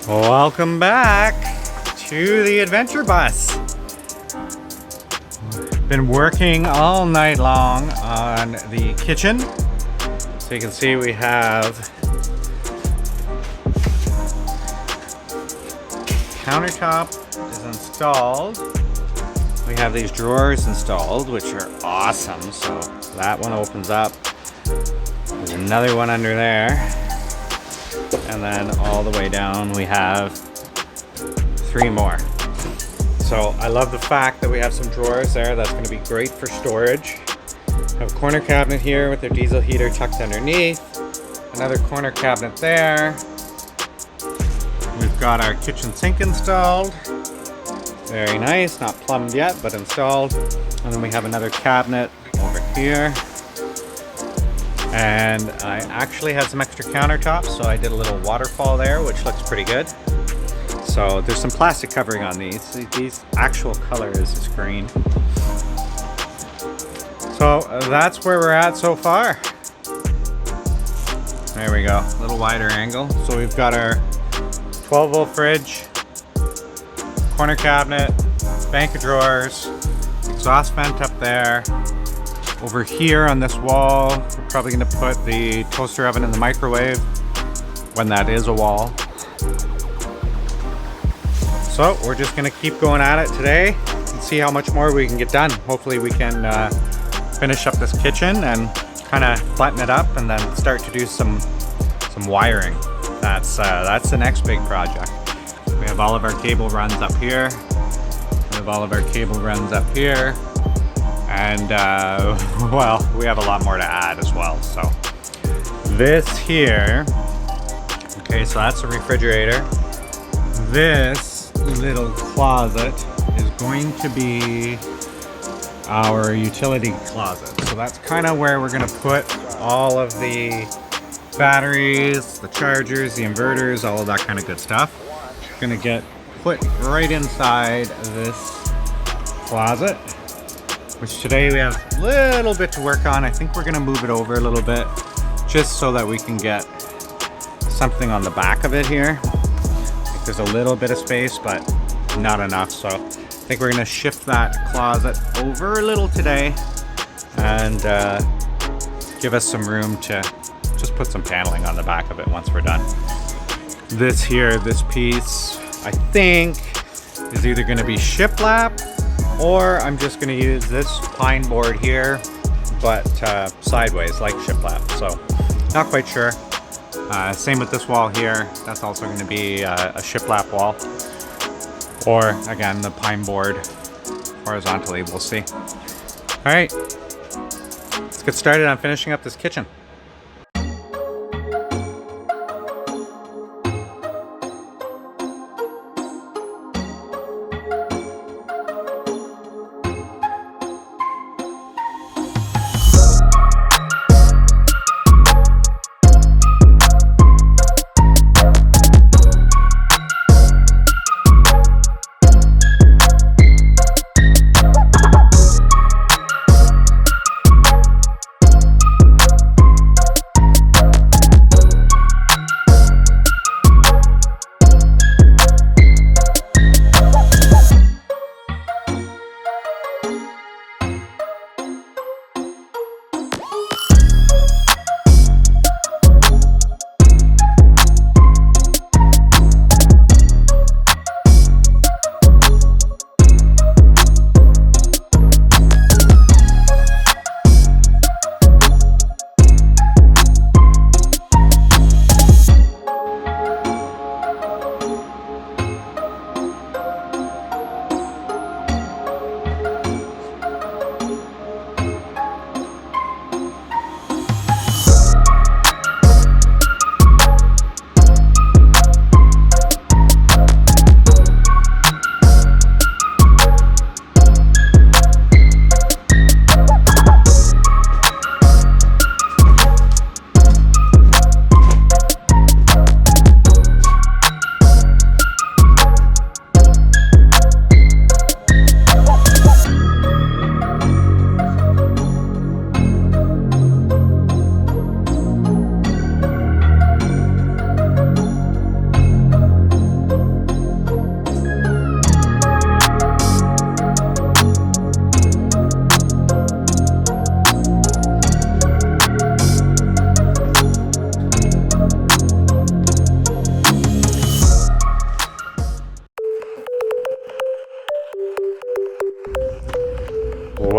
Welcome back to the Adventure Bus. Been working all night long on the kitchen. So you can see we have countertop is installed. We have these drawers installed, which are awesome. So that one opens up. There's another one under there. And then all the way down we have 3 more. So I love the fact that we have some drawers there. That's going to be great for storage. Have a corner cabinet here with their diesel heater tucked underneath. Another corner cabinet there. We've got our kitchen sink installed. Very nice, not plumbed yet, but installed. And then we have another cabinet over here. And I actually had some extra countertops, so I did a little waterfall there, which looks pretty good. So there's some plastic covering on these. These actual color is this green. So that's where we're at so far. There we go, a little wider angle. So we've got our 12-volt fridge, corner cabinet, bank of drawers, exhaust vent up there. Over here on this wall, we're probably going to put the toaster oven in the microwave, when that is a wall. So we're just going to keep going at it today and see how much more we can get done. Hopefully we can finish up this kitchen and kind of flatten it up and then start to do some wiring. That's the next big project. We have all of our cable runs up here. We have all of our cable runs up here. And well, we have a lot more to add as well. So this here, okay, so that's the refrigerator. This little closet is going to be our utility closet. So that's kind of where we're going to put all of the batteries, the chargers, the inverters, all of that kind of good stuff. It's going to get put right inside this closet, which today we have a little bit to work on. I think we're gonna move it over a little bit just so that we can get something on the back of it here. There's a little bit of space, but not enough. So I think we're gonna shift that closet over a little today and give us some room to just put some paneling on the back of it once we're done. This here, this piece, I think is either gonna be shiplap, or I'm just going to use this pine board here, but sideways like shiplap. So not quite sure. Same with this wall here. That's also going to be a shiplap wall. Or again, the pine board horizontally. We'll see. All right, let's get started on finishing up this kitchen.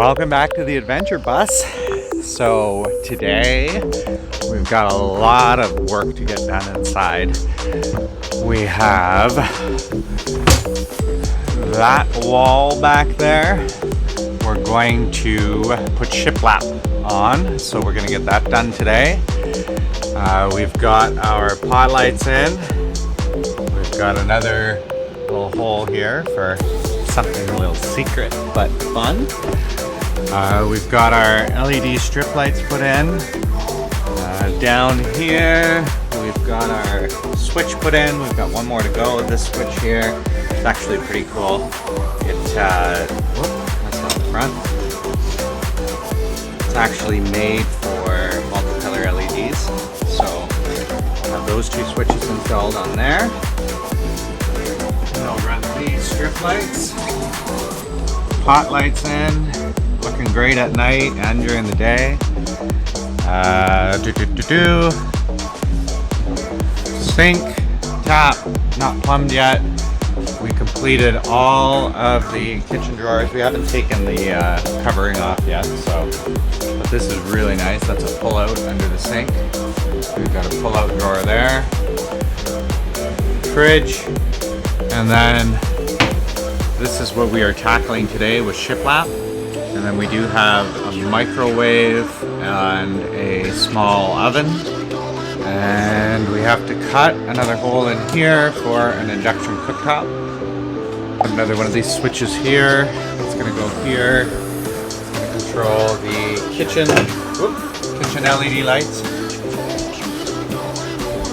Welcome back to the Adventure Bus. So today we've got a lot of work to get done inside. We have that wall back there. We're going to put shiplap on, so we're going to get that done today. We've got our pod lights in. We've got another little hole here for something a little secret but fun. We've got our LED strip lights put in. Down here we've got our switch put in. We've got one more to go with this switch here. It's actually pretty cool. That's not the front. It's actually made for multicolor LEDs. So we'll have those two switches installed on there. I'll run these strip lights. Pot lights in. Looking great at night and during the day. Sink, tap, not plumbed yet. We completed all of the kitchen drawers. We haven't taken the covering off yet, but this is really nice. That's a pull out under the sink. We've got a pull out drawer there. Fridge, and then this is what we are tackling today with shiplap. And then we do have a microwave and a small oven. And we have to cut another hole in here for an induction cooktop. Put another one of these switches here. It's gonna go here. It's gonna control the kitchen LED lights.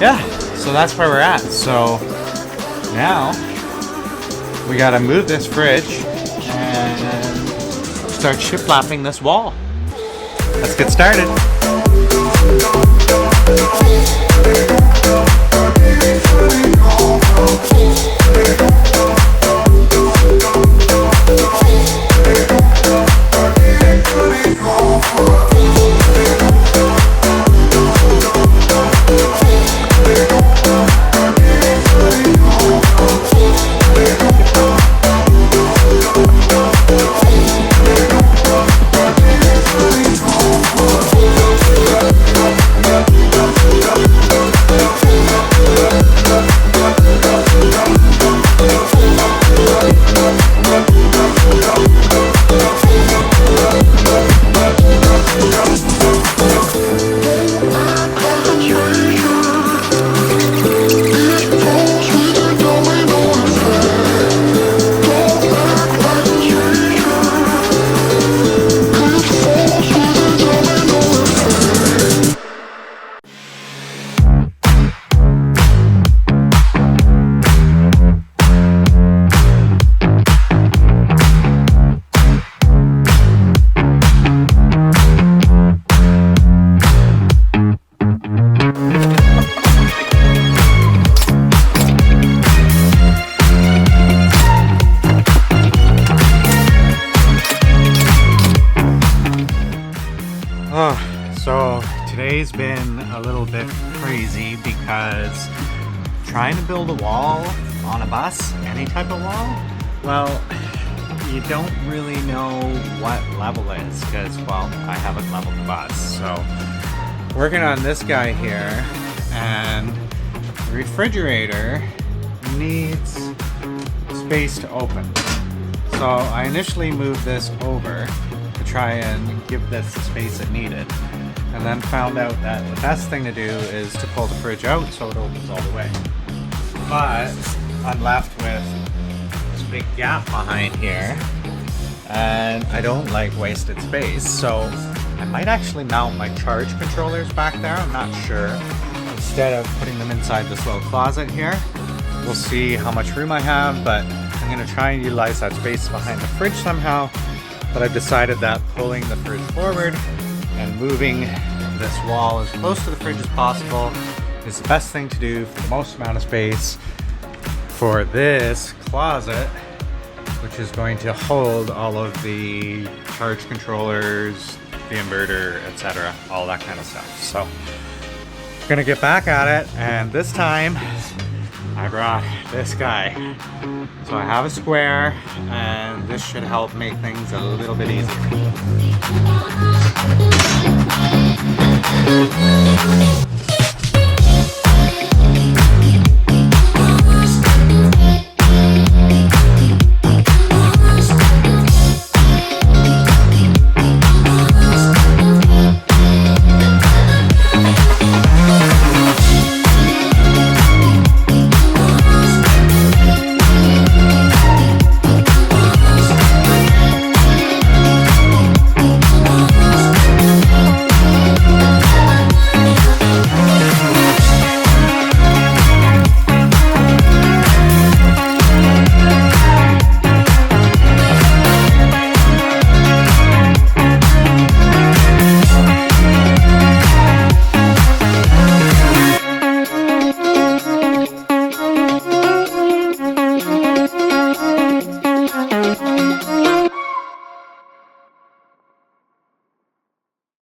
Yeah, so that's where we're at. So now we gotta move this fridge and start shiplapping this wall. Let's get started. So today's been a little bit crazy because trying to build a wall on a bus, any type of wall, well, you don't really know what level it is because, well, I haven't leveled the bus. So working on this guy here, and the refrigerator needs space to open. So I initially moved this over to try and give this the space it needed, and then found out that the best thing to do is to pull the fridge out so it opens all the way. But I'm left with this big gap behind here, and I don't like wasted space, so I might actually mount my charge controllers back there, I'm not sure, instead of putting them inside this little closet here. We'll see how much room I have, but I'm going to try and utilize that space behind the fridge somehow. But I've decided that pulling the fridge forward and moving this wall as close to the fridge as possible is the best thing to do for the most amount of space for this closet, which is going to hold all of the charge controllers, the inverter, etc., all that kind of stuff. So I'm gonna get back at it, and this time I brought this guy. So I have a square, and this should help make things a little bit easier.